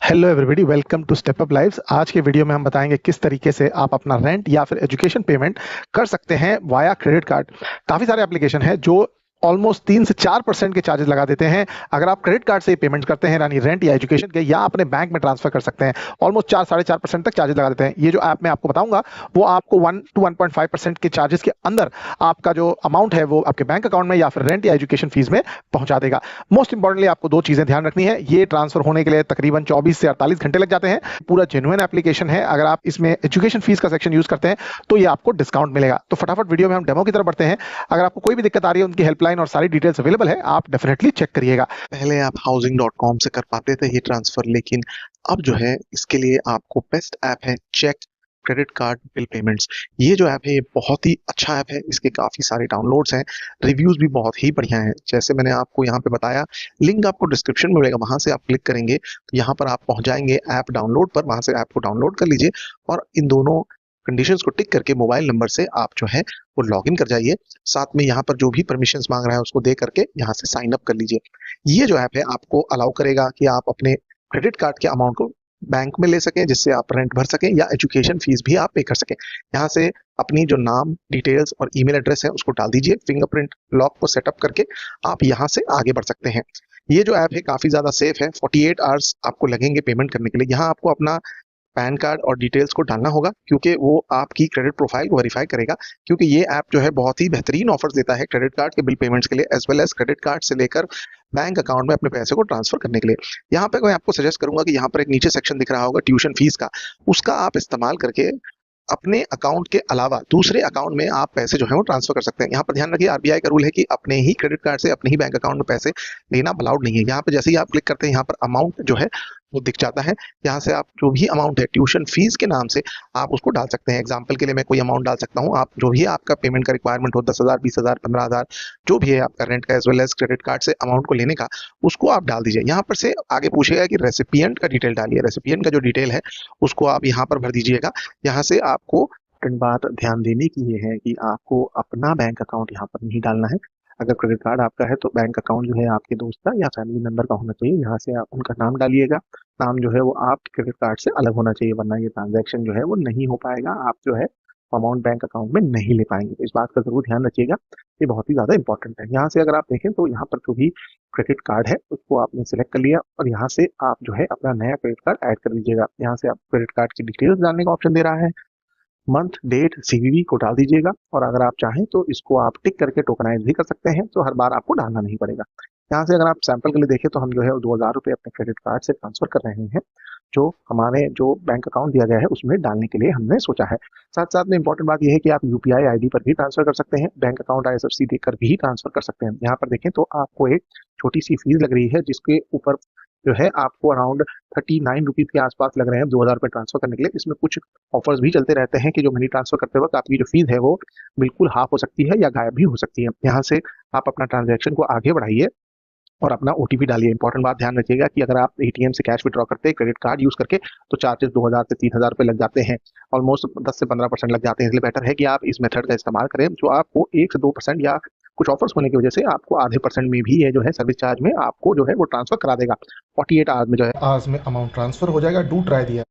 Hello everybody, welcome to step up lives. आज के video में हम बताएंगे किस तरीके से आप अपना रेंट या फिर एजुकेशन पेमेंट कर सकते हैं वाया क्रेडिट कार्ड। काफ़ी सारे एप्लीकेशन हैं जो ऑलमोस्ट 3 से 4% के चार्जेस लगा देते हैं अगर आप क्रेडिट कार्ड से पेमेंट करते हैं, यानी रेंट या एजुकेशन के, या अपने बैंक में ट्रांसफर कर सकते हैं। ऑलमोस्ट 4 साढ़े 4% तक चार्जेस लगा देते हैं। ये जो ऐप मैं आपको बताऊंगा वो आपको 1 to 1.5% के चार्जेस के अंदर आपका जो अमाउंट है वो आपके बैंक अकाउंट में या फिर रेंट या एजुकेशन फीस में पहुंचा देगा। मोस्ट इंपॉर्टेंटली आपको दो चीजें ध्यान रखनी है। ये ट्रांसफर होने के लिए तकरीबन 24 से 48 घंटे लग जाते हैं। पूरा जेन्युइन एप्लीकेशन है। अगर आप इसमें एजुकेशन फीस का सेक्शन यूज करते हैं तो ये आपको डिस्काउंट मिलेगा। तो फटाफट वीडियो में हम डेमो की तरफ बढ़ते हैं। अगर आपको कोई भी दिक्कत आ रही है, उनकी हेल्पलाइन और सारी डिटेल्स अवेलेबल है, आप डेफिनेटली चेक करिएगा। पहले आप housing.com से कर पाते थे ये ट्रांसफर, लेकिन अब जो है इसके लिए आपको बेस्ट ऐप है check credit card bill payments. ये जो ऐप है ये बहुत ही अच्छा ऐप है। इसके काफ़ी सारे डाउनलोड्स हैं, रिव्यूज़ भी बहुत ही बढ़िया हैं। जैसे मैंने आपको यहाँ पे बताया, लिंक आपको डिस्क्रिप्शन में मिलेगा, वहाँ से आप क्लिक करेंगे तो यहाँ पर आप पहुँच जाएंगे ऐप डाउनलोड पर। वहाँ से ऐप को डाउनलोड कर लीजिए और इन दोनों कंडीशंस को टिक करके मोबाइल नंबर से आप जो है वो लॉगिन कर जाइए। साथ में यहाँ पर जो भी परमिशंस मांग रहा है उसको दे करके यहाँ से साइन अप कर लीजिए। ये जो ऐप है आपको अलाउ करेगा कि आप अपने क्रेडिट कार्ड के अमाउंट को बैंक में ले सकें, जिससे आप रेंट भर सकें या एजुकेशन फीस भी आप पे कर सकें। यहाँ से अपनी जो नाम, डिटेल्स और ईमेल एड्रेस है उसको डाल दीजिए। फिंगरप्रिंट लॉक को सेटअप करके आप यहाँ से आगे बढ़ सकते हैं। ये जो ऐप है काफ़ी ज़्यादा सेफ है। 48 आवर्स आपको लगेंगे पेमेंट करने के लिए। यहाँ आपको अपना पैन कार्ड और डिटेल्स को डालना होगा, क्योंकि वो आपकी क्रेडिट प्रोफाइल को वेरीफाई करेगा। क्योंकि ये ऐप जो है बहुत ही बेहतरीन ऑफर्स देता है क्रेडिट कार्ड के बिल पेमेंट्स के लिए, as well as credit card से लेकर बैंक अकाउंट में अपने पैसे को ट्रांसफर करने के लिए। यहाँ पे मैं आपको सजेस्ट करूंगा कि यहाँ पर एक नीचे सेक्शन दिख रहा होगा ट्यूशन फीस का, उसका आप इस्तेमाल करके अपने अकाउंट के अलावा दूसरे अकाउंट में आप पैसे जो है वो ट्रांसफर कर सकते हैं। यहाँ पर ध्यान रखिए, आरबीआई का रूल है कि अपने ही क्रेडिट कार्ड से अपने ही बैंक अकाउंट में पैसे लेना अलाउड नहीं है। यहाँ पर जैसे ही आप क्लिक करते हैं यहाँ पर अमाउंट जो है वो दिख जाता है। यहाँ से आप जो भी अमाउंट है ट्यूशन फीस के नाम से आप उसको डाल सकते हैं। एग्जाम्पल के लिए मैं कोई अमाउंट डाल सकता हूँ। आप जो भी आपका पेमेंट का रिक्वायरमेंट हो, 10,000, 20,000, 15,000, जो भी है आपका रेंट का as well as credit card से अमाउंट को लेने का, उसको आप डाल दीजिए। यहाँ पर से आगे पूछेगा कि रेसिपिएंट का डिटेल डालिए। रेसिपिएंट का जो डिटेल है उसको आप यहाँ पर भर दीजिएगा। यहाँ से आपको बात ध्यान देने की ये है कि आपको अपना बैंक अकाउंट यहाँ पर नहीं डालना है। अगर क्रेडिट कार्ड आपका है तो बैंक अकाउंट जो है आपके दोस्त का या फैमिली मेंबर का होना चाहिए। यहाँ से आप उनका नाम डालिएगा। नाम जो है वो आपके क्रेडिट कार्ड से अलग होना चाहिए, वरना ये ट्रांजैक्शन जो है वो नहीं हो पाएगा। आप जो है अमाउंट बैंक अकाउंट में नहीं ले पाएंगे। तो इस बात का जरूर ध्यान रखिएगा, ये बहुत ही ज़्यादा इंपॉर्टेंट है। यहाँ से अगर आप देखें तो यहाँ पर जो भी क्रेडिट कार्ड है उसको आपने सेलेक्ट कर लिया और यहाँ से आप जो है अपना नया क्रेडिट कार्ड ऐड कर लीजिएगा। यहाँ से आप क्रेडिट कार्ड की डिटेल्स डालने का ऑप्शन दे रहा है। मंथ, डेट, सीवीवी को डाल दीजिएगा और अगर आप चाहें तो इसको आप टिक करके टोकनाइज भी कर सकते हैं, तो हर बार आपको डालना नहीं पड़ेगा। यहाँ से अगर आप सैंपल के लिए देखें तो हम जो है 2,000 रुपये अपने क्रेडिट कार्ड से ट्रांसफर कर रहे हैं, जो हमारे जो बैंक अकाउंट दिया गया है उसमें डालने के लिए हमने सोचा है। साथ साथ में इंपॉर्टेंट बात यह है कि आप यूपीआई आईडी पर भी ट्रांसफर कर सकते हैं, बैंक अकाउंट आईएफएससी देकर भी ट्रांसफर कर सकते हैं। यहाँ पर देखें तो आपको एक छोटी सी फीस लग रही है, जिसके ऊपर जो है आपको अराउंड 39 रुपीज़ के आसपास लग रहे हैं 2,000 रुपये ट्रांसफर करने के लिए। इसमें कुछ ऑफर्स भी चलते रहते हैं कि जो मनी ट्रांसफर करते वक्त आपकी जो फीस है वो बिल्कुल हाफ हो सकती है या गायब भी हो सकती है। यहाँ से आप अपना ट्रांजैक्शन को आगे बढ़ाइए और अपना ओटीपी डालिए। इंपॉर्टेंट बात ध्यान रखिएगा कि अगर आप एटीएम से कैश विड्रॉ करते हैं क्रेडिट कार्ड यूज करके तो चार्जेस 2,000 से 3,000 रुपये लग जाते हैं। ऑलमोस्ट 10 से 15% लग जाते हैं। इसलिए बेटर है कि आप इस मेथड का इस्तेमाल करें, जो आपको 1 से 2% या कुछ ऑफर्स होने की वजह से आपको आधे % में भी ये जो है सर्विस चार्ज में आपको जो है वो ट्रांसफर करा देगा। 48 आवर्स में जो है आज में अमाउंट ट्रांसफर हो जाएगा। डू ट्राई दिया।